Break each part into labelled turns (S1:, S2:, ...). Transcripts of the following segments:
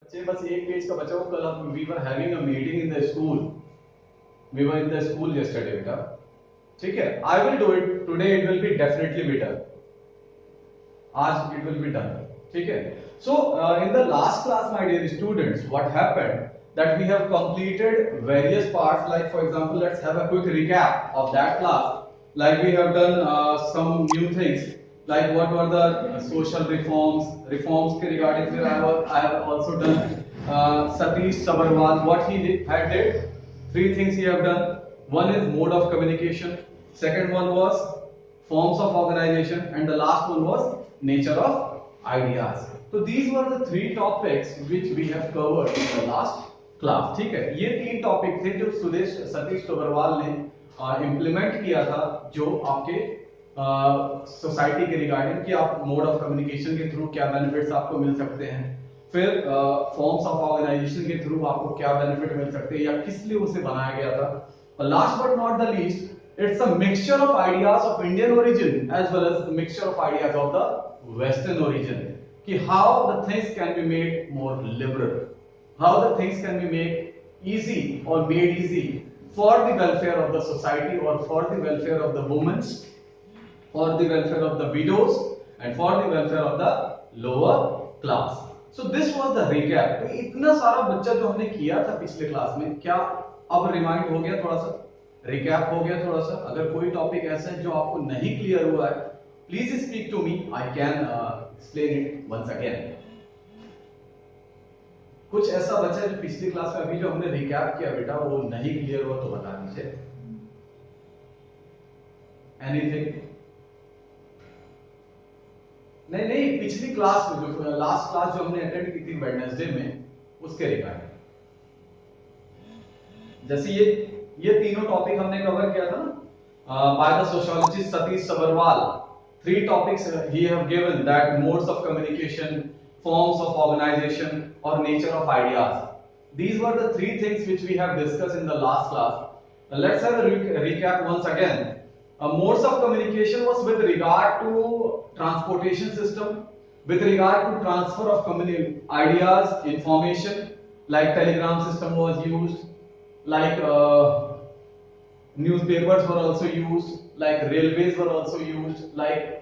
S1: बच्चे बस एक पेज का बचा हो। कल हम we were having a meeting in the school, we were in the school yesterday बेटा, ठीक है। I will do it today, it will be definitely better, आज इट विल बी डन, ठीक है। So in the last class my dear students, what happened that we have completed various parts, like for example let's have a quick recap of that class. Like we have done some new things, like what were the social reforms ke regarding फिर I have also done Satish Sabarwal, what he did, three things he have done. One is mode of communication, second one was forms of organization, and the last one was nature of ideas. So these were the three topics which we have covered in the last class, ठीक है। ये तीन topic थे जो सतीश तोबरवाल ने implement किया था, जो आपके सोसाइटी के रिगार्डिंग कि आप मोड ऑफ कम्युनिकेशन के थ्रू क्या बेनिफिट्स आपको मिल सकते हैं, फिर फॉर्म्स ऑफ ऑर्गेनाइजेशन के थ्रू आपको क्या बेनिफिट मिल सकते हैं या किस लिए उसे बनाया गया था, और last but not the least, it's a mixture of ideas of Indian origin as well as a mixture of ideas of the Western origin, कि how the things can be made more liberal, how the things can be made easy or made easy for the welfare of the society or for the welfare of the women, for the welfare of the widows and for the welfare of the lower class. So this was the recap. तो इतना सारा बच्चा जो हमने किया था पिछले class में, क्या अब रिमाइंड हो गया, थोड़ा सा रिकैप हो गया थोड़ा सा? अगर कोई टॉपिक ऐसा है जो आपको नहीं क्लियर हुआ है, please speak to me, I can explain it once again. कुछ ऐसा बचा है जो पिछली क्लास में अभी जो हमने रिकैप किया बेटा वो नहीं क्लियर हुआ तो बता दीजिए। एनीथिंग? नहीं, पिछली क्लास में जो लास्ट क्लास जो हमने अटेंड की थी वेडनेसडे में, उसके रिगार्डिंग, जैसे ये तीनों टॉपिक हमने कवर किया था ना, by the sociologist Satish Sabharwal. Three topics he have given, that modes of communication, forms of organization or nature of ideas. These were the three things which we have discussed in the last class. Now let's have a recap once again. Modes of communication was with regard to transportation system, with regard to transfer of ideas, information, like telegram system was used, like newspapers were also used, like railways were also used, like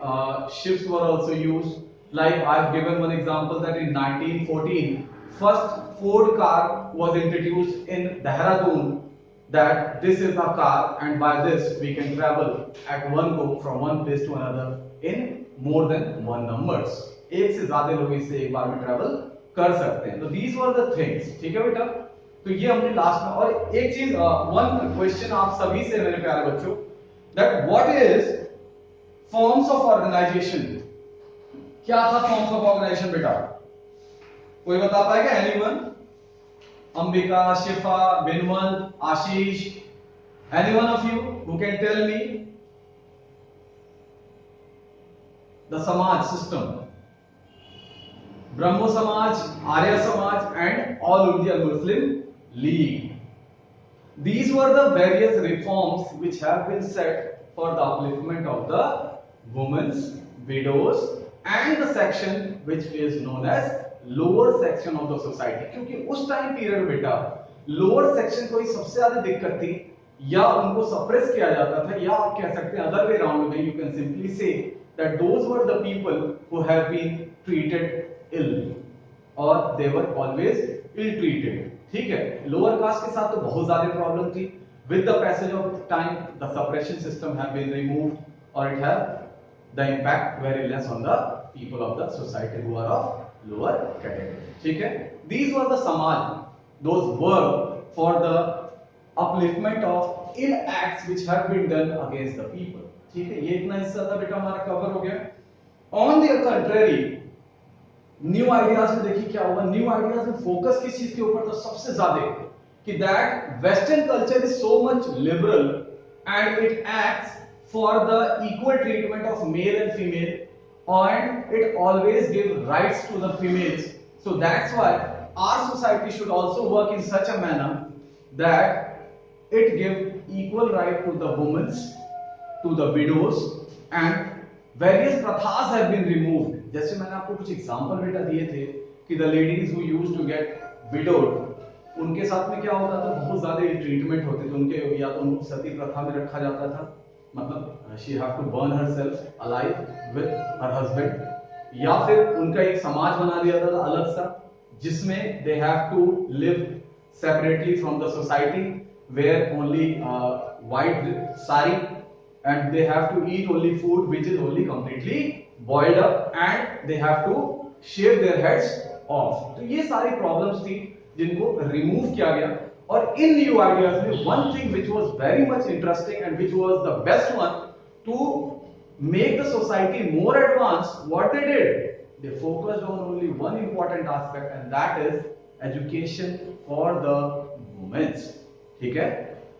S1: ships were also used. Like I've given one example that in 1914 first Ford car was introduced in Dehradun, that this is a car and by this we can travel at one go from one place to another in more than one numbers, एक से ज्यादा लोग इससे एक बार में travel कर सकते हैं। तो these were the things, ठीक है बेटा। तो ये हमने लास्ट में, और एक चीज, वन क्वेश्चन आप सभी से मेरे प्यारे बच्चों, that what is forms of organization? क्या था फॉर्म्स ऑफ ऑर्गेनाइजेशन बेटा? कोई बता पाएगा? Anyone? Ambika, Shifa, Binwant, Ashish, anyone of you who can tell me the samaj system? Brahmo Samaj, Arya समाज and all India Muslim League. These were the various reforms which have been set for the upliftment of the women's, widows and the section which is known as lower section of the society. क्योंकि उस time period बेटा lower section को ही सबसे ज्यादा दिक्कत थी, या उनको सप्रेस किया जाता था, या आप कह सकते हैं अदर वे राउंड में, यू कैन सिंपली से that those were the people who have been treated ill or they were always ill treated, ठीक है। लोअर कास्ट के साथ तो बहुत ज्यादा प्रॉब्लम थी। With the passage of time the suppression system have been removed और it have the impact very less on the people of the society who are of lower category, ठीक है। These were the samaj, those work for the upliftment of ill acts which have been done against the people, ठीक है। ये इतना हिस्सा था बेटा हमारा कवर हो गया। On the country new ideas में देखिए क्या होगा। न्यू आइडियाज में फोकस किस चीज के ऊपर था सबसे ज्यादा, कि that western culture is so much liberal and it acts for the equal treatment of male and female and it always give rights to the females, so that's why our society should also work in such a manner that it give equal right to the womens, to the widows and various prathas have been removed. जैसे मैंने आपको कुछ example बेटा दिए थे कि the ladies who used to get widowed, उनके साथ में क्या होता था, बहुत ज्यादा ट्रीटमेंट होते थे उनके, या तो उनको सती प्रथा में रखा जाता था, मतलब she have to burn herself alive with her husband, या फिर उनका एक समाज बना दिया था अलग सा, जिसमें they have to live separately from the society, where only white sari, and they have to eat only food which is only completely boiled up, and they have to shave their heads off. तो ये सारी problems थी जिनको remove किया गया। और इन new ideas में one thing which was very much interesting and which was the best one two make the society more advanced, what they did, they focused on only one important aspect, and that is education for the women। ठीक है,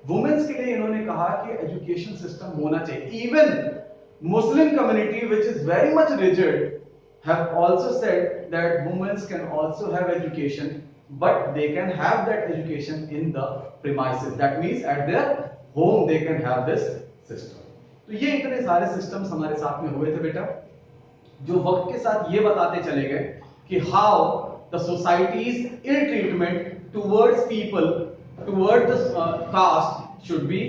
S1: women's के लिए इन्होंने कहा कि education system होना चाहिए। Even Muslim community which is very much rigid have also said that women can also have education, but they can have that education in the premises, that means at their home they can have this system। तो ये इतने सारे systems हमारे साथ में हुए थे बेटा, जो वक्त के साथ ये बताते चले गए कि how the societies ill treatment towards people toward the caste should be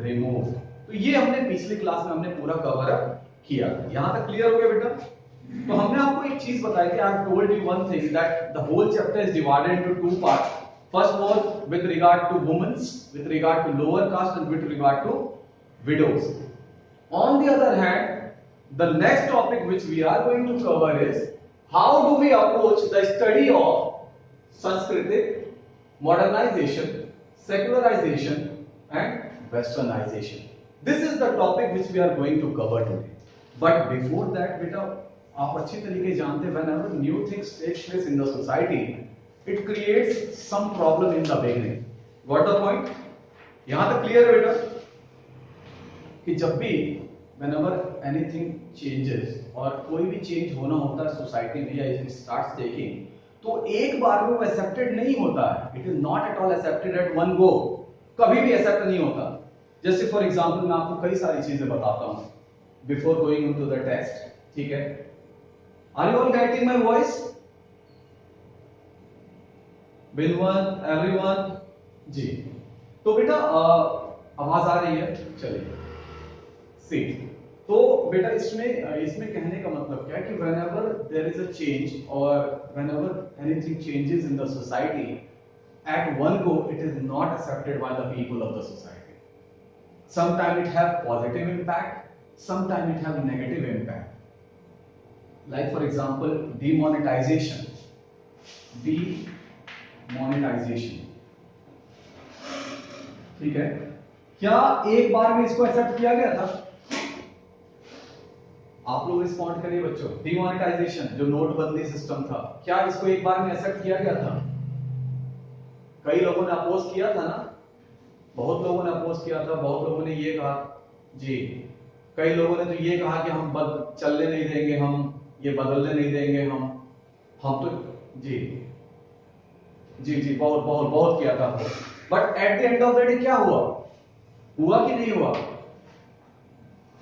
S1: removed. तो ये हमने पिछली क्लास में हमने पूरा कवर अप किया। यहां तक क्लियर हो गया बेटा? तो हमने आपको एक चीज बताई थी, I have told you one thing that the whole chapter is divided into two parts. First was with regard to womens, with regard to lower caste and with regard to widows। On the other hand, the next topic which we are going to cover is how do we approach the study of Sanskritic modernization, secularization and westernization। This is the topic which we are going to cover today। But before that beta, आप अच्छी तरीके जानते हैं whenever new things take place in the society, it creates some problem in the beginning। Got the point? यहां तक clear है बेटा कि जब भी whenever anything changes और कोई भी चेंज होना होता है सोसाइटी में या it starts taking, तो एक बार में वो एक्सेप्टेड नहीं होता है। It is not at all accepted eight one गो, कभी भी एक्सेप्ट नहीं होता। जैसे फॉर एग्जांपल मैं आपको कई सारी चीजें बताता हूं before going into the test. ठीक है, are you all getting my voice? Binwan, everyone? जी, तो बेटा आवाज आ रही है? चलिए सी, तो बेटा इसमें कहने का मतलब क्या है कि whenever there is a change or whenever anything changes in the society, at one go it is not accepted by the people of the society। Sometimes it have positive impact, sometimes it have negative impact। Like for example demonetization। ठीक है, क्या एक बार में इसको accept किया गया था? आप लोग रिस्पॉन्ड करिए बच्चों। डिमोनेटाइजेशन जो नोटबंदी सिस्टम था, क्या इसको एक बार में एक्सेप्ट किया गया था? कई लोगों ने अपोज किया था ना, बहुत लोगों ने अपोज किया था। बहुत लोगों ने ये कहा जी, कई लोगों ने तो ये कहा कि हम चलने नहीं देंगे, हम ये बदलने नहीं देंगे, हम तो जी जी जी बहुत बहुत बहुत किया था। But at the end of the day क्या हुआ कि नहीं हुआ?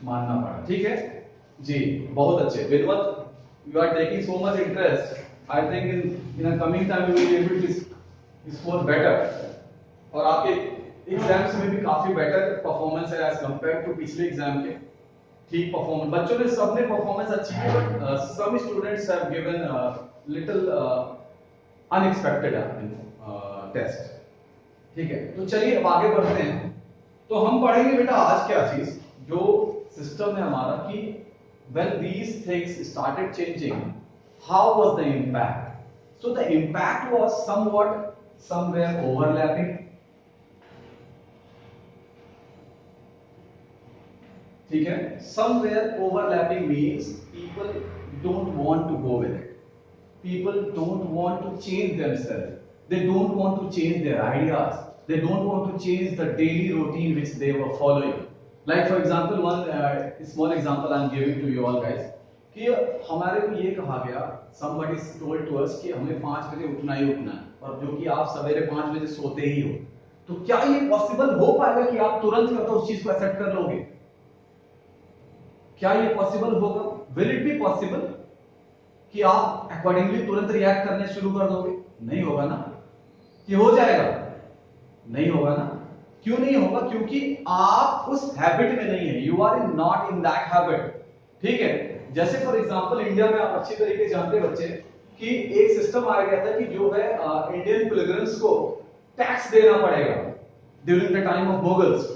S1: मानना पड़ा। ठीक है जी, बहुत अच्छे। Vinwat, you are taking so much interest, I think in a coming time you will be able to score better, और आपके एग्जाम्स में भी काफी बेटर परफॉर्मेंस है एज कंपेयर टू पिछले एग्जाम के। ठीक परफॉर्मेंस बच्चों ने, सबने परफॉर्मेंस अच्छी की, but some students have given little unexpected test. ठीक है, तो चलिए अब आगे बढ़ते हैं। तो हम पढ़ेंगे बेटा आज क्या चीज, जो सिस्टम है हमारा, कि when these things started changing, how was the impact? So the impact was somewhere overlapping। ठीक है, somewhere overlapping means people don't want to go with it, people don't want to change themselves, they don't want to change their ideas, they don't want to change the daily routine which they were following। Like for example, one small example I am giving to you all guys, कि हमारे को ये कहा गया, somebody told to us कि हमें 5 बजे उठना ही उठना है, और जो कि आप सवेरे 5 बजे सोते ही हो, तो क्या ये पॉसिबल हो पाएगा कि आप तुरंत करके उस चीज को एक्सेप्ट कर लोगे? क्या ये पॉसिबल होगा? Will it be possible? कि आप अकॉर्डिंगली तुरंत रिएक्ट करने शुरू कर दोगे? नहीं होगा ना। कि हो जाएगा? नहीं होगा ना। क्यों नहीं होगा? क्योंकि आप उस हैबिट में नहीं है, you are in not in that habit. ठीक है, जैसे फॉर एग्जांपल इंडिया में आप अच्छी तरीके से जानते बच्चे कि एक सिस्टम आ गया था कि जो है इंडियन पिलग्रिम्स को टैक्स देना पड़ेगा during the time of Mughals.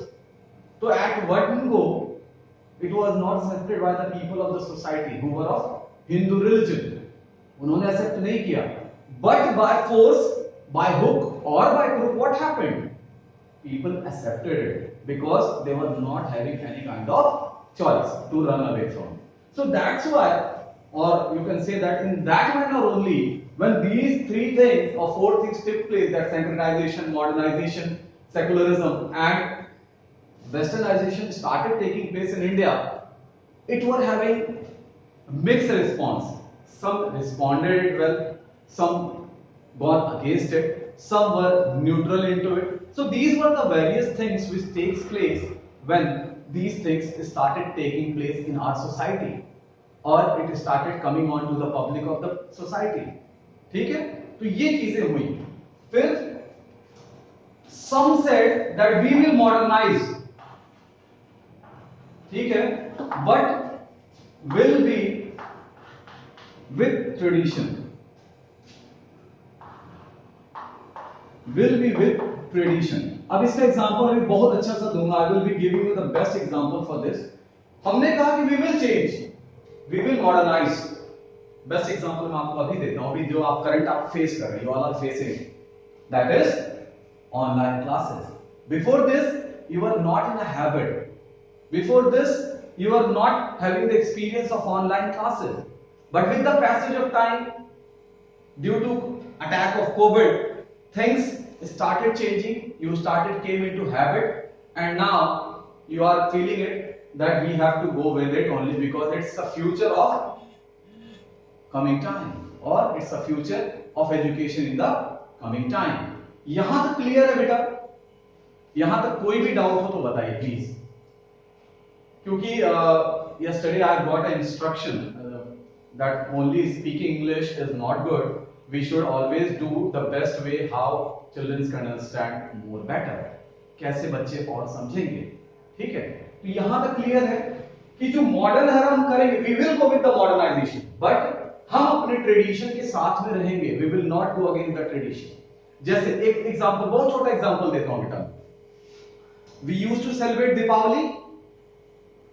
S1: तो at one go it was not accepted by the people of the society who were of Hindu religion. उन्होंने एक्सेप्ट नहीं किया, but by force, by hook or by crook, what happened? People accepted it because they were not having any kind of choice to run away from. So that's why, or you can say that in that manner only, when these three things or four things took place, that syncretization, modernization, secularism, and Westernization started taking place in India, it were having mixed response. Some responded it well, some gone against it, some were neutral into it. So these were the various things which takes place when these things started taking place in our society, or it started coming on to the public of the society. ठीक है, तो ये चीजें हुई। फिर some said that we will modernize, ठीक है, but will be with tradition, will be with tradition। अब इसका एग्जांपल मैं बहुत अच्छा सा दूंगा, I will be giving you the best example for this. हमने कहा कि we will change, we will modernise. Best example मैं आपको अभी देता हूं, अभी जो आप करंट आप फेस कर रहे हैं, you all are facing, that is online classes. Before this you are not in a habit, before this you are not having the experience of online classes, but with the passage of time, due to attack of COVID, things started changing, you started came into habit, and now you are feeling it that we have to go with it only because it's the future of coming time, or it's the future of education in the coming time। यहां तक clear है बेटा? यहां तक कोई भी doubt हो तो बताइए प्लीज, क्योंकि yesterday I got an instruction that only speaking English is not good, we should always do the best way how children can understand more better, कैसे बच्चे और समझेंगे। ठीक है, तो यहां तक क्लियर है कि जो मॉडर्न है हम करेंगे, we will go with the modernization, but हम अपने ट्रेडिशन के साथ में रहेंगे, we will not go against the tradition। जैसे एक एग्जांपल, बहुत छोटा एग्जांपल देता हूं बेटा, we used to celebrate Deepawali,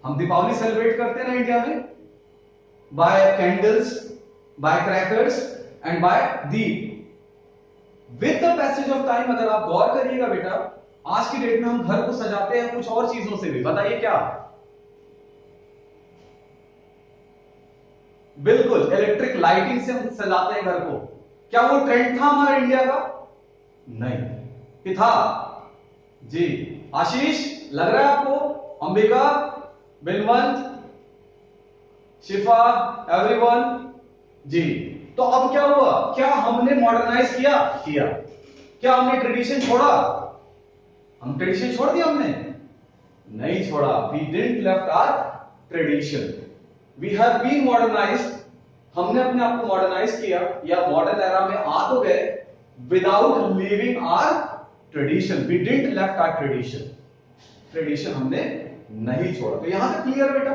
S1: हम दीपावली सेलिब्रेट करते हैं ना इंडिया में, by candles, by crackers and by deep. With the passage of time अगर आप गौर करिएगा बेटा, आज की डेट में हम घर को सजाते हैं कुछ और चीजों से भी, बताइए क्या? बिल्कुल इलेक्ट्रिक लाइटिंग से हम सजाते हैं घर को। क्या वो ट्रेंड था हमारा इंडिया का? नहीं। कि था? जी आशीष, लग रहा है आपको? अंबिका, बिलवंत, शिफा, एवरीवन जी। तो अब क्या हुआ? क्या हमने मॉडर्नाइज किया? किया। क्या हमने ट्रेडिशन छोड़ा? हम ट्रेडिशन छोड़ दिया हमने? नहीं छोड़ा। We didn't left our tradition, we have been modernised. हमने अपने आप को मॉडर्नाइज किया या मॉडर्न एरा में आ तो गए without leaving our tradition. We didn't left our tradition, tradition हमने नहीं छोड़ा। तो यहां तक क्लियर बेटा?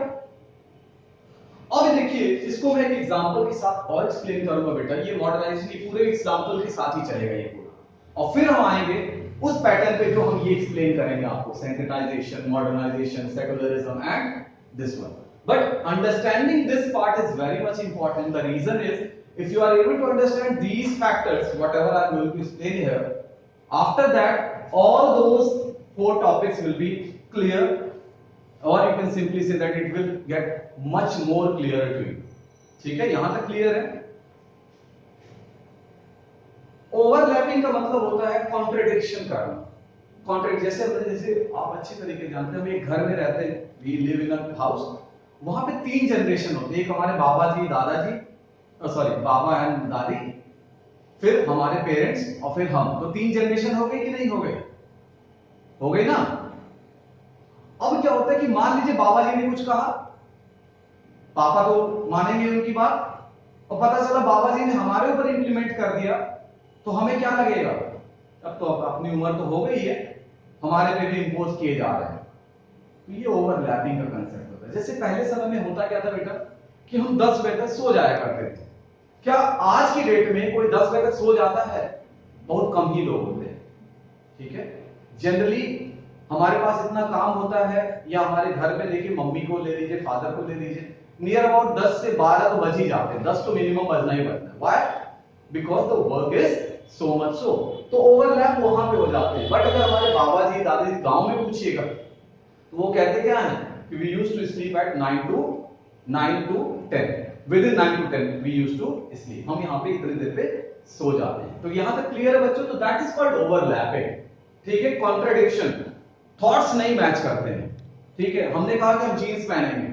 S1: अब देखिए, इसको मैं एक एग्जांपल के साथ और एक्सप्लेन करूंगा बेटा। ये मॉडर्नाइजेशन ये पूरे एग्जांपल के साथ ही चलेगा ये पूरा, और फिर हम आएंगे उस पैटर्न पे जो हम ये एक्सप्लेन करेंगे आपको, syncretization, modernization, secularism and this one. But understanding this part is very much important. The reason is, if you are able to understand these factors, whatever I am going to explain here, after that all those four topics will be clear, or you can simply say that it will get much more clearer to you। ठीक है, यहां तक clear है? Overlapping का मतलब होता है contradiction करना। जैसे आप अच्छी तरीके जानते हैं, हम एक घर में रहते हैं, we live in a house, वहां पे तीन जनरेशन होते हैं, एक हमारे बाबा जी, दादाजी, सॉरी बाबा एंड दादी, फिर हमारे पेरेंट्स, और फिर हम। तो तीन जनरेशन हो गई कि नहीं हो गई? हो गई ना। अब क्या होता है कि मान लीजिए बाबा जी ने कुछ कहा, पापा तो मानेंगे उनकी बात,
S2: और पता चला बाबा जी ने हमारे ऊपर इंप्लीमेंट कर दिया, तो हमें क्या लगेगा, अब तो अपनी उम्र तो हो गई है, हमारे पे भी इंपोज किए जा रहे हैं। तो ये ओवरलैपिंग का कंसेप्ट होता है। जैसे पहले समय में होता क्या था बेटा कि हम 10 बजे तक सो जाया करते थे। क्या आज की डेट में कोई 10 बजे तक सो जाता है? बहुत कम ही लोग होते हैं। ठीक है, जनरली हमारे पास इतना काम होता है, या हमारे घर में देखिए मम्मी को ले लीजिए, फादर को ले लीजिए, नियर अबाउट 10 से 12 तो बज ही जाते हैं, 10 तो मिनिमम बजना ही बजना है। Why? Because the work is so much so, तो ओवरलैप वहां पे हो जाते हैं। बट अगर हमारे बाबा जी दादाजी गांव में पूछिएगा तो वो कहते क्या है कि we used to sleep at 9 to 10, within 9 to 10 we used to sleep, हम यहाँ पे इतनी देर पे सो जाते हैं। तो यहां तक क्लियर है बच्चों? तो दैट इज कॉल्ड ओवरलैपिंग। ठीक है, कॉन्ट्रडिक्शन, थॉट्स नहीं मैच करते हैं। ठीक है, हमने कहा कि हम जीन्स पहनेंगे,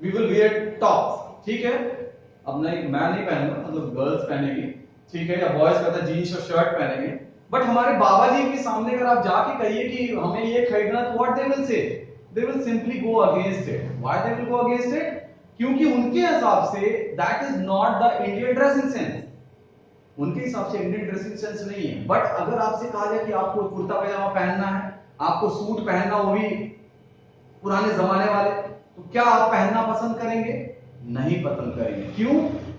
S2: वी विल वियर टॉप्स, ठीक है, अब नहीं मैं नहीं पहनूंगा, मतलब गर्ल्स पहनेंगी, ठीक है, या बॉयज कहता है जीन्स और शर्ट पहनेंगे। बट हमारे बाबा जी के सामने अगर आप जाके कहिए कि हमें ये खरीदना, तो what they will say? They will simply go against it. Why they will go against it? क्योंकि उनके हिसाब say that is not the Indian dressing sense, उनके हिसाब से इंडियन ड्रेसिंग सेंस नहीं है। बट अगर आपसे कहा जाए कि आपको कुर्ता पजामा पहनना है, आपको सूट पहनना, वो भी पुराने जमाने वाले, तो क्या आप पहनना पसंद करेंगे? नहीं पसंद करेंगे। क्यों?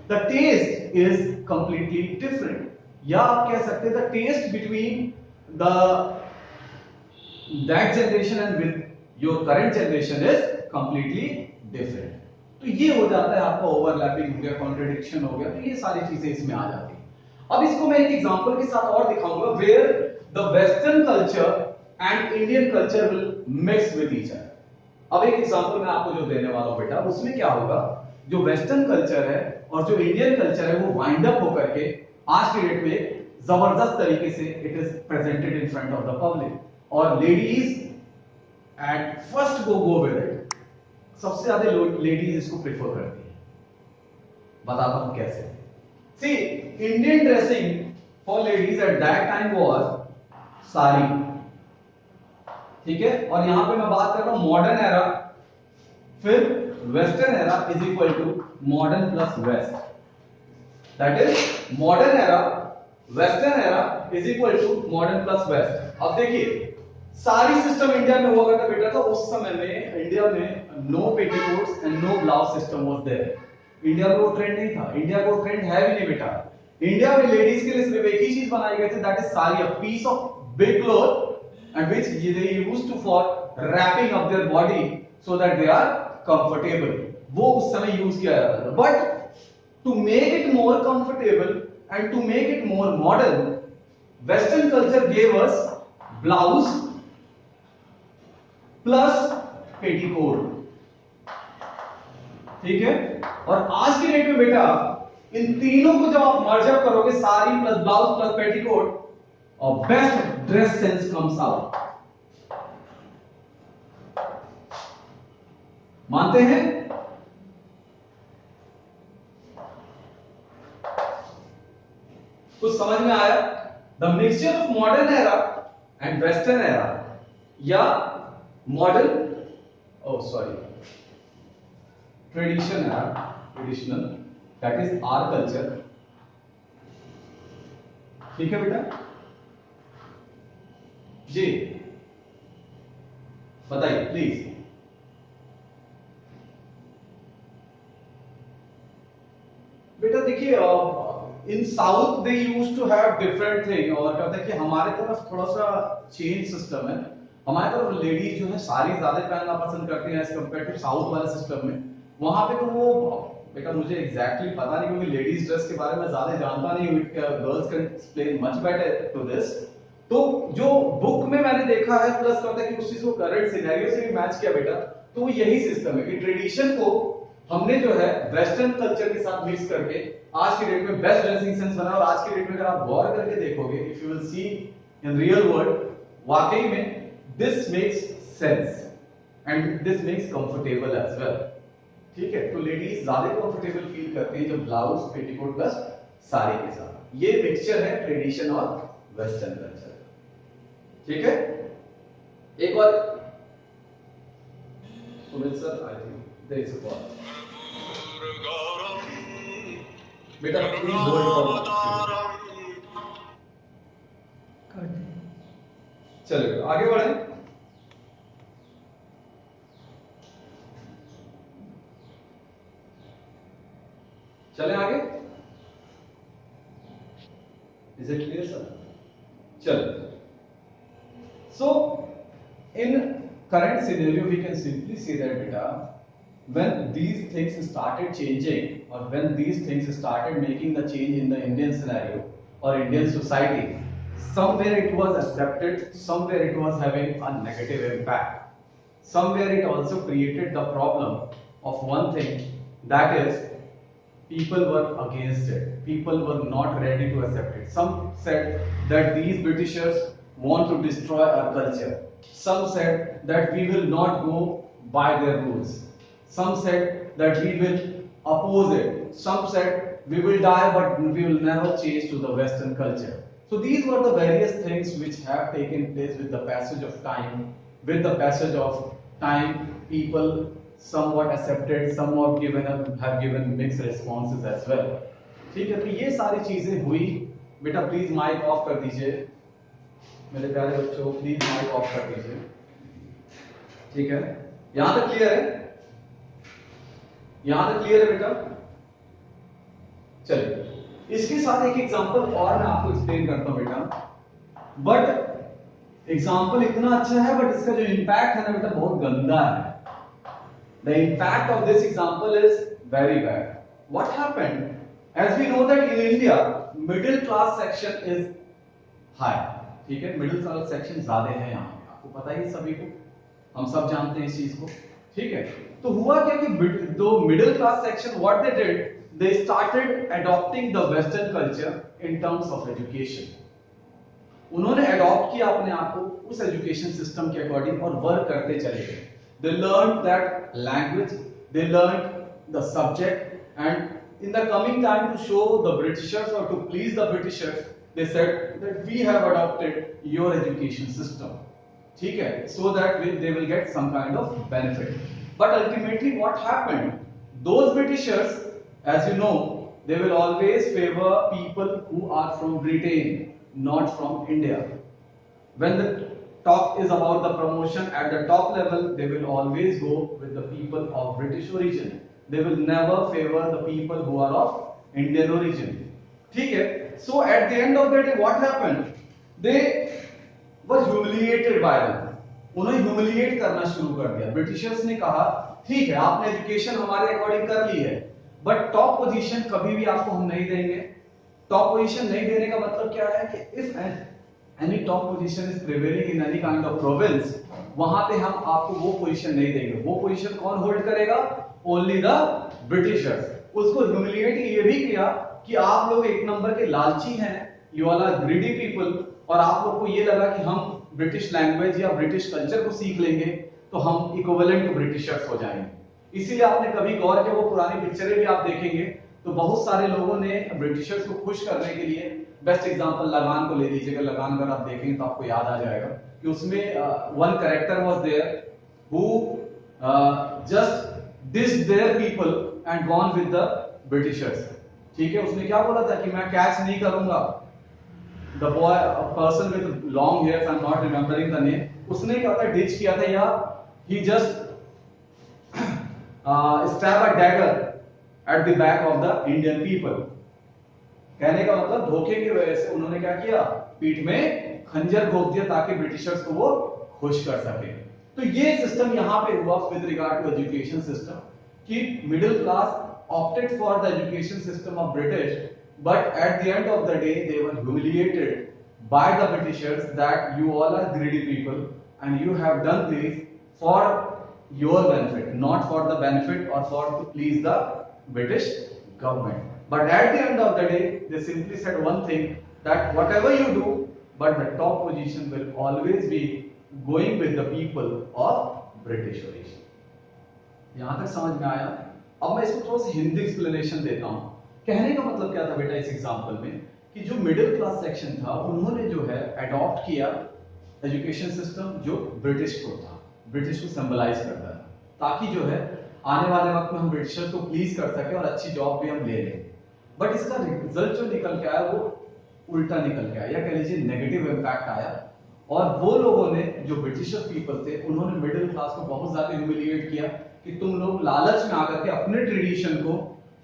S2: The taste is completely different, या आप कह सकते हैं the taste between the that generation and with your current generation is completely different. तो ये हो जाता है आपका ओवरलैपिंग हो गया, कॉन्ट्रडिक्शन हो गया, तो ये सारी चीजें इसमें आ जाती है। अब इसको मैं एक एग्जांपल के साथ और दिखाऊंगा, where the western culture and Indian culture will mix with each other. अब एक एग्जांपल मैं आपको जो देने वाला हूं बेटा, उसमें क्या होगा, जो वेस्टर्न कल्चर है और जो इंडियन कल्चर है वो वाइंड अप होकर के आज की डेट में जबरदस्त तरीके से it is presented in front of the public, और ladies at first go with it. सबसे ज्यादा लेडीज इसको प्रेफर करती है। बताता हूं कैसे। See, Indian dressing for ladies at that time was sari, ठीक है, और यहां पे मैं बात कर रहा हूं मॉडर्न एरा, फिर western era is equal to modern plus west, that is modern era western era is equal to modern plus west. अब देखिए सारी सिस्टम इंडिया में हुआ करता बेटा था उस समय में। इंडिया में no petticoats and no blouse system was there. India में वो ट्रेंड नहीं था, इंडिया में वो ट्रेंड है भी नहीं बेटा। इंडिया में लेडीज के लिए सिर्फ एक ही चीज बनाई गई थी, that is sari, a piece of big cloth and which they used to for wrapping up their body so that they are comfortable, वो उस समय यूज किया जाता था। But to make it more comfortable and to make it more modern, western culture gave us blouse plus petticoat, ठीक है। और आज की डेट में बेटा इन तीनों को जब आप मर्ज अप करोगे, sari plus blouse plus petticoat, और best dress sense comes out. मानते हैं? कुछ समझ में आया? The mixture of modern era and western era, या modern tradition era, traditional, that is our culture, ठीक है बेटा जी, बताइए प्लीज। बेटा देखिए in south they use to have different thing, और कहते हैं कि हमारे तरफ थोड़ा सा चेंज सिस्टम है। हमारे तरफ लेडीज जो है साड़ी ज्यादा पहनना पसंद करती हैं एज कम्पेयर टू साउथ वाले सिस्टम में। वहां पे तो वो बेटा मुझे एग्जैक्टली पता नहीं, क्योंकि लेडीज ड्रेस के बारे में ज्यादा जानता नहीं हूं, girls can explain much better to this. तो जो बुक में मैंने देखा है, प्लस कहता है कि उस चीज को करंट सिनेरियो से भी मैच किया बेटा, तो वो यही सिस्टम है कि ट्रेडिशन को हमने जो है वेस्टर्न कल्चर के साथ मिक्स करके आज की डेट में बेस्ट ड्रेसिंग सेंस बना। और आज की डेट में अगर आप गौर करके देखोगे, if you will see in real world, वाकई में this makes sense and this makes comfortable as well, ठीक है। तो लेडीज ज्यादा कंफर्टेबल फील करती हैं जब ब्लाउज पेटीकोट प्लस साड़ी के साथ। ये मिक्सचर है ट्रेडिशन और वेस्टर्न कल्चर, ठीक है। एक और Sumit sir, I think there is a call.
S1: बेटा प्लीज होल्ड फॉर। चलिए आगे बढ़े। चले आगे। Is it clear sir? चलो, so in current scenario we can simply say that beta, when these things started changing or when these things started making the change in the Indian scenario or Indian society, somewhere it was accepted, somewhere it was having a negative impact, somewhere it also created the problem of one thing, that is people were against it. People were not ready to accept it. Some said that these Britishers want to destroy our culture. Some said that we will not go by their rules. Some said that we will oppose it. Some said we will die but we will never change to the Western culture. So these were the various things which have taken place with the passage of time. With the passage of time, people somewhat accepted, somewhat have given mixed responses as well. ठीक है, तो ये सारी चीजें हुई। बेटा please mic off कर दीजिए, मेरे प्यारे बच्चों प्लीज माइक ऑफ कर दीजिए। ठीक है, यहां तक क्लियर है? यहां तक क्लियर है बेटा? चलिए, इसके साथ एक एग्जांपल और मैं आपको एक्सप्लेन करता हूं बेटा। बट एग्जांपल इतना अच्छा है बट इसका जो इंपैक्ट है ना बेटा बहुत गंदा है। The impact of this example is very bad. What happened? As we know that in India, middle class section is high. ठीक है, middle class section ज्यादा है यहाँ पे, आपको पता ही सभी को, हम सब जानते हैं इस चीज को। ठीक है, तो हुआ क्या कि दो middle class section what they did, they started adopting the Western culture in terms of education. उन्होंने अडॉप्ट किया अपने आप को उस एजुकेशन सिस्टम के अकॉर्डिंग और वर्क करते चले गए। They learned that language, they learned the subject, and in the coming time to show the Britishers or to please the Britishers, they said that we have adopted your education system. ठीक है, so that they will get some kind of benefit. But ultimately what happened? Those Britishers, as you know, they will always favor people who are from Britain, not from India. When the talk is about the promotion at the top level, they will always go with the people of British origin. They will never favor the people who are of Indian origin. ठीक है? So at the end of the day, what happened? They were humiliated by them. उन्हें humiliate करना शुरू कर दिया। Britishers ने कहा, ठीक है, आपने एजुकेशन हमारे अकॉर्डिंग कर ली है, बट टॉप पोजीशन कभी भी आपको हम नहीं देंगे। टॉप पोजीशन नहीं देने का मतलब क्या है कि if any top position is prevailing in any kind of province, वहां पे हम आपको वो पोजीशन नहीं देंगे। वो पोजीशन कौन होल्ड करेगा? Only the Britishers. उसको ह्यूमिलिएट ये भी किया कि आप लोग एक नंबर के लालची हैं, you all are greedy people, और आप लोग को ये लगा कि हम ब्रिटिश लैंग्वेज या ब्रिटिश कल्चर को सीख लेंगे तो हम इक्विवेलेंट टू ब्रिटिशर्स हो जाएंगे। इसीलिए आपने कभी गौर किया, वो पुरानी पिक्चरें भी आप देखेंगे तो बहुत सारे लोगों ने ब्रिटिशर्स को खुश करने के लिए, बेस्ट एग्जांपल लगान को ले लीजिएगा। लगान अगर आप देखेंगे तो आपको याद आ जाएगा कि उसमें one character was there who just dissed their people and gone with the Britishers. ठीक है, उसने क्या बोला था कि मैं कैच नहीं करूंगा। The boy person with long hairs, I am not remembering the name, उसने क्या था, डिच किया था या ही just stab a dagger at the back of the Indian people. कहने का मतलब धोखे की वजह से उन्होंने क्या किया, पीठ में खंजर घोंप दिया ताकि ब्रिटिशर्स को वो खुश कर सके। तो ये सिस्टम यहां पे हुआ with regard to education system कि middle class opted for the education system of British, but at the end of the day they were humiliated by the Britishers that you all are greedy people and you have done this for your benefit, not for the benefit or for to please the British government. But at the end of the day, they simply said one thing, that whatever you do, but the top position will always be going with the people of British origin. यहां तक समझ में आया? अब मैं इसको थोड़ा सा हिंदी एक्सप्लेनेशन देता हूं। कहने का मतलब क्या था बेटा इस एग्जांपल में कि जो मिडिल क्लास सेक्शन था उन्होंने जो है अडॉप्ट किया एजुकेशन सिस्टम जो ब्रिटिश को था, ब्रिटिश को सिंबलाइज करता है, ताकि जो है आने वाले वक्त में हम ब्रिटिशर्स को प्लीज कर सके और अच्छी जॉब भी हम ले लें।
S2: बट इसका रिजल्ट जो निकल के आया वो उल्टा निकल के आया, या कह लीजिए नेगेटिव इम्पैक्ट आया। और वो लोगों ने, जो ब्रिटिशर पीपल थे, उन्होंने मिडिल क्लास को बहुत ज्यादा ह्यूमिलिएट किया कि तुम लोग लालच में आकर के अपने ट्रेडिशन को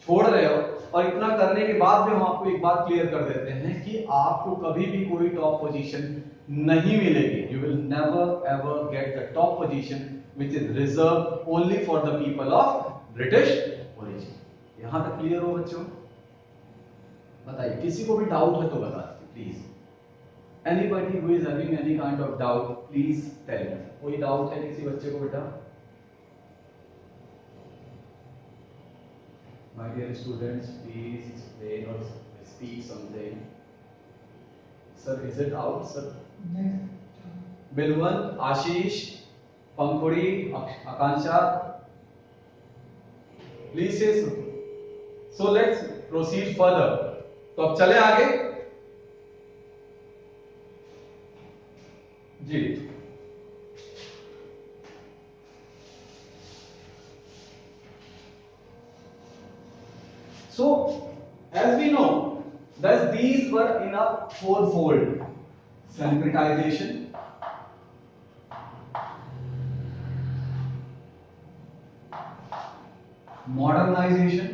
S2: छोड़ रहे हो। और इतना करने के बाद भी हम आपको एक बात क्लियर कर देते हैं कि आपको कभी भी कोई टॉप पोजीशन नहीं मिलेगी। You will never ever get the top position which is reserve only for the people of British origin. यहां तक क्लियर हो बच्चों? बताइए, किसी को भी डाउट है तो बता please. Anybody who is having any kind of doubt, please tell me. कोई डाउट है किसी बच्चे को बेटा? My dear students, please explain or speak something. Sir, is it out, sir? बिलवंत, Ashish, Pankhuri, Akanksha, please say so. So let's proceed further. तो अब चले आगे जी। So, as we know, that these were in a fourfold: syncretization, modernization,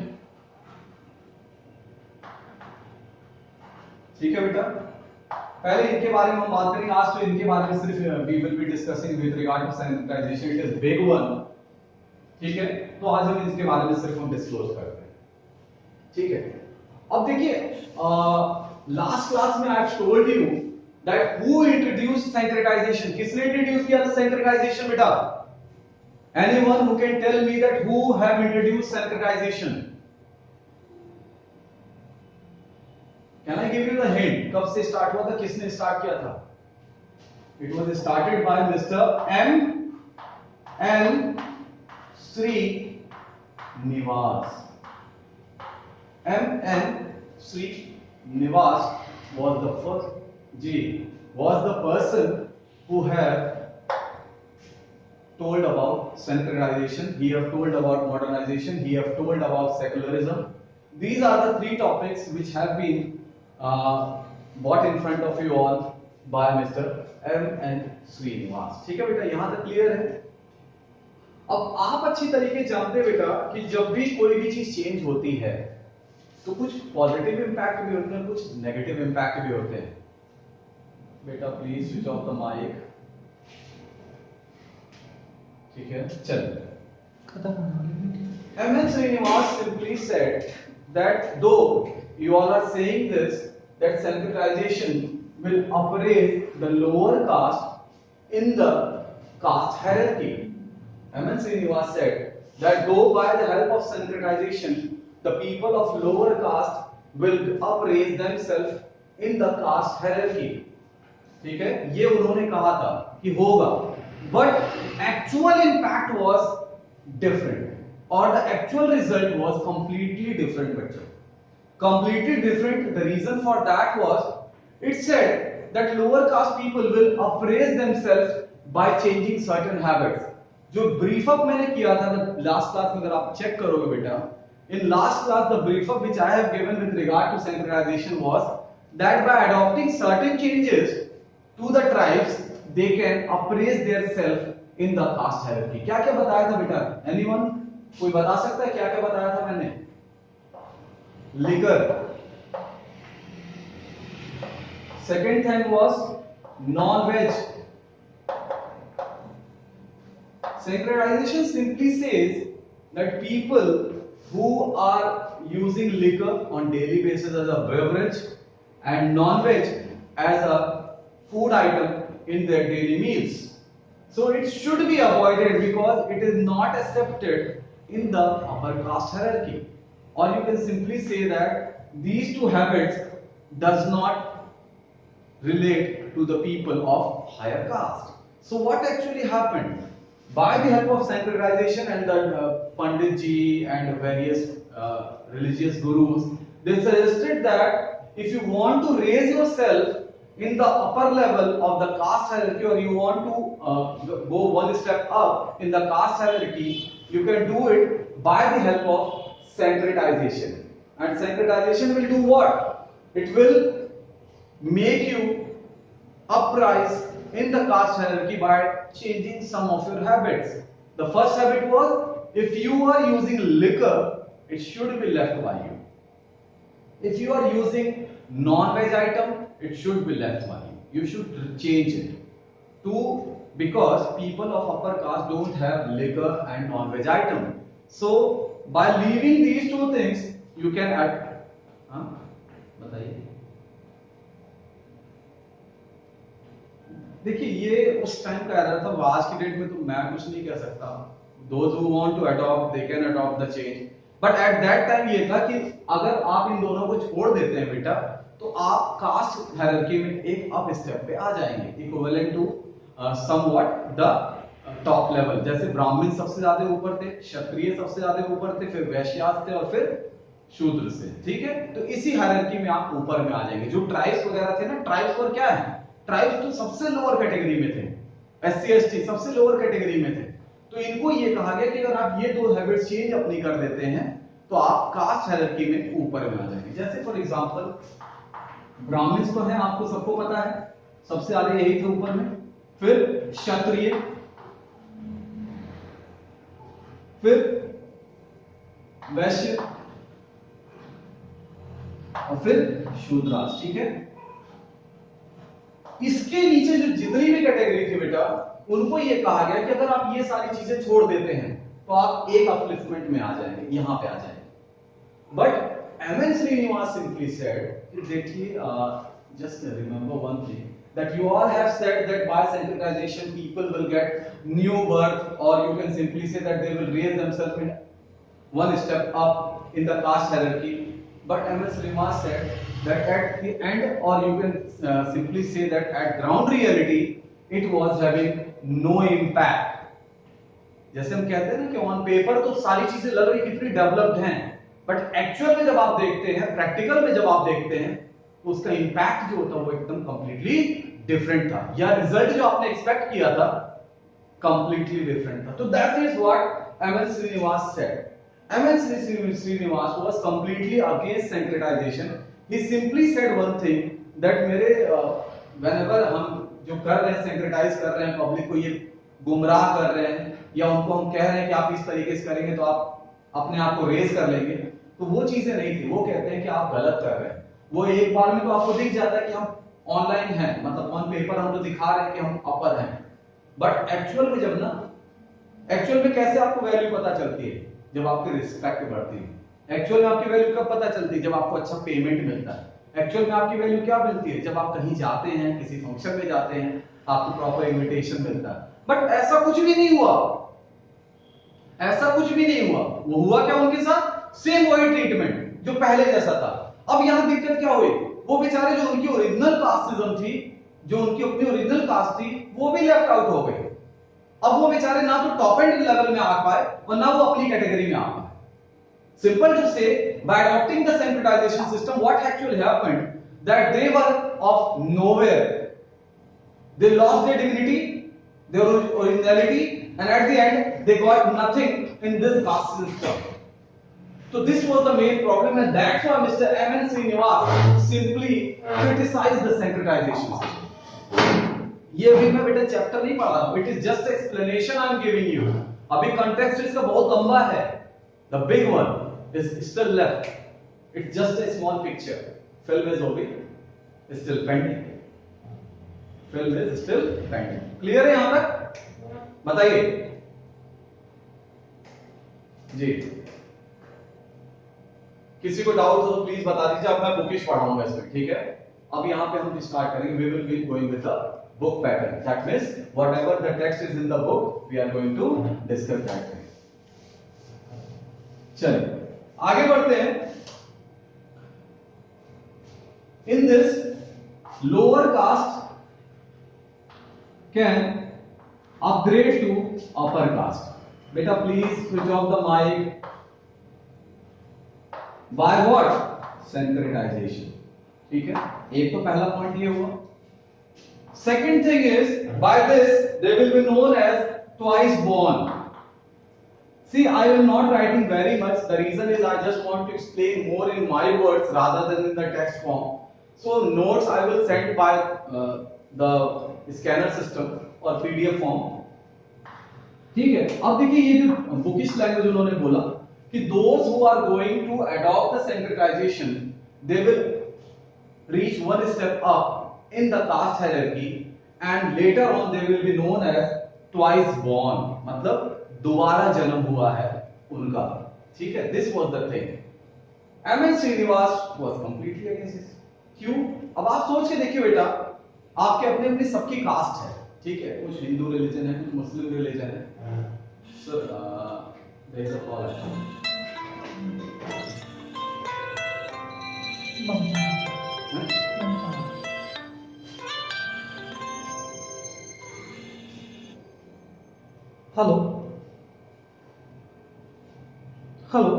S2: ठीक है बेटा। पहले इनके बारे में हम बात करेंगे, आज तो इनके बारे में सिर्फ we will be discussing with regard to sanitisation, it is big one, ठीक है। तो आज हम इसके बारे में सिर्फ हम डिस्क्लोज करते हैं, ठीक है। अब देखिए, लास्ट क्लास में I have told you that who introduced sanitisation. किसने इंट्रोड्यूस किया था सैनिटाइजेशन बेटा? Anyone who can tell me that who have introduced sanitisation? Can I give you the hint? कब से स्टार्ट हुआ था, किसने स्टार्ट किया था? It was started by Mr. M.N. Srinivas. M.N. Srinivas was the person who have told about centralization. He have told about modernization. He have told about secularism. These are the three topics which have been brought in front of you all by Mr. M.N. Srinivas. ठीक है बेटा, यहां तक clear है? अब आप अच्छी तरीके जानते बेटा कि जब भी कोई भी चीज चेंज होती है तो कुछ पॉजिटिव इंपैक्ट भी होते हैं, कुछ नेगेटिव इंपैक्ट भी होते हैं। बेटा please switch off the mic, ठीक है। चल, M.N. Srinivas simply said that though you all are saying this, that centralization will upraise the lower caste in the caste hierarchy. M.N. Srinivas said that though by the help of centralization, the people of lower caste will upraise themselves in the caste hierarchy. ठीक है, ये उन्होंने कहा था कि होगा, but actual impact was different, or the actual result was completely different बच्चों। Completely different. The reason for that was, it said that lower caste people will appraise themselves by changing certain habits. जो brief up मैंने किया था last class में, अगर आप check करोगे बेटा, in last class the brief up which I have given with regard to centralization was that by adopting certain changes to the tribes, they can appraise their self in the caste hierarchy. क्या क्या बताया था बेटा? Anyone? कोई बता सकता है क्या क्या बताया था मैंने? Liquor. Second thing was non-veg. Synchronization simply says that people who are using liquor on daily basis as a beverage and non-veg as a food item in their daily meals, so it should be avoided because it is not accepted in the upper caste hierarchy. Or you can simply say that these two habits does not relate to the people of higher caste. So what actually happened? By the help of centralization and the Pandit ji and various religious gurus, they suggested that if you want to raise yourself in the upper level of the caste hierarchy, or you want to go one step up in the caste hierarchy, you can do it by the help of centralization. And syncretization will do what? It will make you uprise in the caste hierarchy by changing some of your habits. The first habit was, if you are using liquor, it should be left by you. If you are using non-veg item, it should be left by you. You should change it to, because people of upper caste don't have liquor and non-veg item. So by leaving these two things, you can add. बताइए. देखिए ये उस time का error था, आज की date में तो मैं कुछ नहीं कह सकता. Those who want to adopt, they can adopt the change. But at that time ये था कि अगर आप इन दोनों को छोड़ देते हैं बेटा, तो आप कास्ट हायरार्की में एक अप स्टेप पे आ जाएंगे, equivalent to somewhat the top level. जैसे ब्राह्मण सबसे ज्यादा ऊपर थे, क्षत्रिय सबसे ज्यादा ऊपर थे, फिर वैश्यास थे और फिर शूद्र से. ठीक है, तो इसी हायरार्की में आप ऊपर में आ जाएंगे. जो ट्राइब्स वगैरह थे ना, ट्राइब्स और क्या है, ट्राइब्स तो सबसे लोअर कैटेगरी में थे, एससी एसटी सबसे लोअर कैटेगरी में थे. तो इनको ये कहा गया कि अगर आप ये दो हैबिट्स चेंज अपनी कर देते हैं तो आप कास्ट हायरार्की में ऊपर में आ जाएंगे. जैसे फॉर एग्जांपल ब्राह्मण्स तो हैं, आपको सबको पता है, सबसे ज्यादा यही थे ऊपर में, फिर क्षत्रिय, फिर वैश्य और फिर शूद्रास. ठीक है, इसके नीचे जो जितनी भी कैटेगरी थी बेटा, उनको ये कहा गया कि अगर आप ये सारी चीजें छोड़ देते हैं तो आप एक अपलिफ्टमेंट में आ जाएंगे, यहां पे आ जाएंगे. But MN Srinivas simply said, देखिए just remember one thing, that you all have said that by syncretization people will get new birth, or you can simply say that they will raise themselves in one step up in the caste hierarchy. But M.S. Srinivas said that at the end, or you can simply say that at ground reality it was having no impact. जैसे हम कहते हैं ना कि on paper तो सारी चीजें लग रही कितनी डेवलप्ड हैं, बट एक्चुअल में जब आप देखते हैं, प्रैक्टिकल में जब आप देखते हैं, तो उसका इंपैक्ट जो होता है वो एकदम कंप्लीटली डिफरेंट था, या रिजल्ट जो आपने एक्सपेक्ट किया था कंप्लीटली डिफरेंट था. तो that is what MN Srinivas said. MN Srinivas was completely against syncretization. He simply said one thing, that मेरे व्हेनेवर हम जो कर रहे हैं, सिंक्रेटाइज कर रहे हैं, पब्लिक को ये गुमराह कर रहे हैं, या उनको हम कह रहे हैं कि आप इस तरीके से करेंगे तो आप अपने आप को रेज कर लेंगे, तो वो चीजें नहीं थी. वो कहते हैं कि आप गलत कर रहे हैं. वो एक बार में तो आपको दिख जाता है कि हम ऑनलाइन हैं, मतलब ऑन पेपर हम तो दिखा रहे हैं कि हम अपर हैं, बट एक्चुअल में जब ना, एक्चुअल में कैसे आपको वैल्यू पता चलती है, जब आपकी रिस्पेक्ट बढ़ती है. एक्चुअल में आपकी वैल्यू कब पता चलती है, जब आपको अच्छा पेमेंट मिलता है. एक्चुअल में आपकी वैल्यू क्या मिलती है, जब आप कहीं जाते हैं, किसी फंक्शन में जाते हैं, आपको प्रॉपर इनविटेशन मिलता है. बट ऐसा कुछ भी नहीं हुआ, ऐसा कुछ भी नहीं हुआ. वो हुआ क्या उनके साथ, सेम वही ट्रीटमेंट जो पहले जैसा था. अब यहां दिक्कत क्या हुई, वो बेचारे जो उनकी ओरिजिनल कास्टिज्म थी, जो उनकी अपनी ओरिजिनल कास्ट थी, वो भी लेफ्ट आउट हो गई. अब वो बेचारे ना तो टॉप एंड लेवल में आ पाए और ना वो अपनी कैटेगरी में आ पाए. सिंपल टू से, by adopting the syncretization system, what actually happened, that they were of nowhere. They lost their dignity, their originality, and at the end they got nothing in this caste system. So this was the main problem, and that's why Mr. M.N. Srinivas simply criticized the syncretization system. ये भी मैं बेटा chapter नहीं पढ़ा हूं, it is just explanation I am giving you. अभी context इसका बहुत लंबा है. The big one is still left. It's just a small picture. Film is over, still pending. Film is still pending. Clear है यहाँ तक? बताइए जी. किसी को डाउट हो तो प्लीज बता दीजिए. अब मैं बुकिश पढ़ाऊंगा इसमें, ठीक है. अब यहाँ पे हम स्टार्ट करेंगे. We will be going with the book pattern. That means whatever the text is in the book, we are going to discuss that thing. चलिए आगे बढ़ते हैं. In this, lower caste can upgrade to upper caste. Beta, please switch off the mic. By what? Syncretization. ठीक है, एक तो पहला point ये हुआ. Second thing is, by this they will be known as twice born. See, I will not writing very much. The reason is I just want to explain more in my words rather than in the text form. So notes I will send by the scanner system or PDF form. ठीक है, अब देखिए ये जो bookish language उन्होंने बोला कि those who are going to adopt the standardization, they will reach one step up in the caste hierarchy and later on they will be known as twice born, मतलब दोबारा जन्म हुआ है उनका, ठीक है. This was the thing. M.N. Srinivas was completely against this. क्यों? अब आप सोच के देखिए बेटा, आपके अपने अपनी सबकी कास्ट है, ठीक है, कुछ हिंदू रिलीजन है, कुछ मुस्लिम रिलीजन है. Sir there is a call. Hello hello